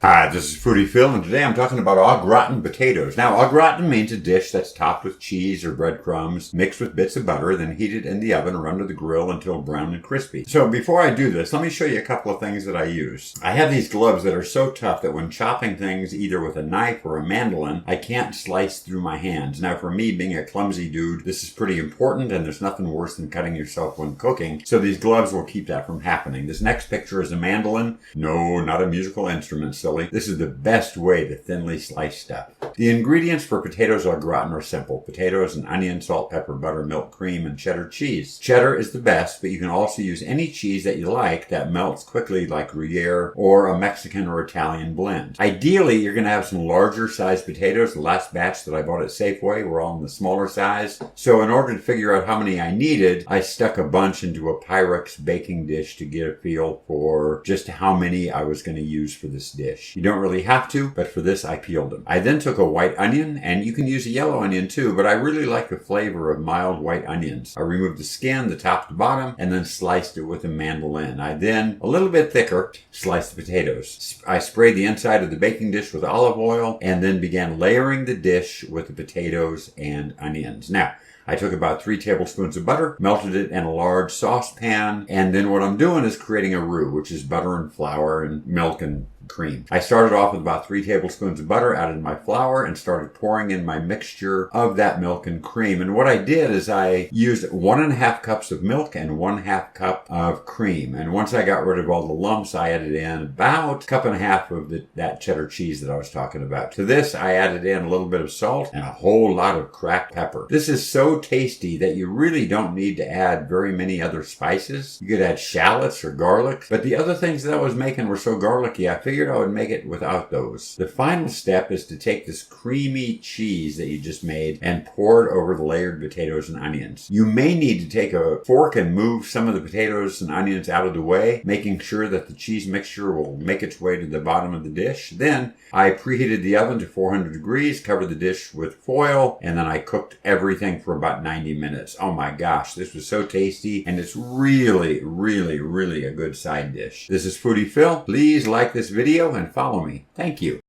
Hi, this is Foodie Phil, and today I'm talking about Au Gratin potatoes. Now, Au Gratin means a dish that's topped with cheese or breadcrumbs, mixed with bits of butter, then heated in the oven or under the grill until brown and crispy. So before I do this, let me show you a couple of things that I use. I have these gloves that are so tough that when chopping things either with a knife or a mandolin, I can't slice through my hands. Now, for me, being a clumsy dude, this is pretty important, and there's nothing worse than cutting yourself when cooking, so these gloves will keep that from happening. This next picture is a mandolin. No, not a musical instrument, this is the best way to thinly slice stuff. The ingredients for potatoes au gratin are simple. Potatoes and onion, salt, pepper, butter, milk, cream, and cheddar cheese. Cheddar is the best, but you can also use any cheese that you like that melts quickly like Gruyere or a Mexican or Italian blend. Ideally, you're going to have some larger sized potatoes. The last batch that I bought at Safeway were all in the smaller size. So in order to figure out how many I needed, I stuck a bunch into a Pyrex baking dish to get a feel for just how many I was going to use for this dish. You don't really have to, but for this I peeled them. I then took a white onion, and you can use a yellow onion too, but I really like the flavor of mild white onions. I removed the skin, the top to bottom, and then sliced it with a mandolin. I then, a little bit thicker, sliced the potatoes. I sprayed the inside of the baking dish with olive oil, and then began layering the dish with the potatoes and onions. Now, I took about 3 tablespoons of butter, melted it in a large saucepan, and then what I'm doing is creating a roux, which is butter and flour and milk and cream. I started off with about 3 tablespoons of butter, added my flour, and started pouring in my mixture of that milk and cream. And what I did is I used 1.5 cups of milk and 1/2 cup of cream. And once I got rid of all the lumps, I added in about 1.5 cups of that cheddar cheese that I was talking about. To this, I added in a little bit of salt and a whole lot of cracked pepper. This is so tasty that you really don't need to add very many other spices. You could add shallots or garlic, but the other things that I was making were so garlicky, I figured I would make it without those. The final step is to take this creamy cheese that you just made and pour it over the layered potatoes and onions. You may need to take a fork and move some of the potatoes and onions out of the way, making sure that the cheese mixture will make its way to the bottom of the dish. Then I preheated the oven to 400 degrees, covered the dish with foil, and then I cooked everything for about 90 minutes. Oh my gosh, this was so tasty, and it's really, really, really a good side dish. This is Foodie Phil. Please like this video and follow me. Thank you.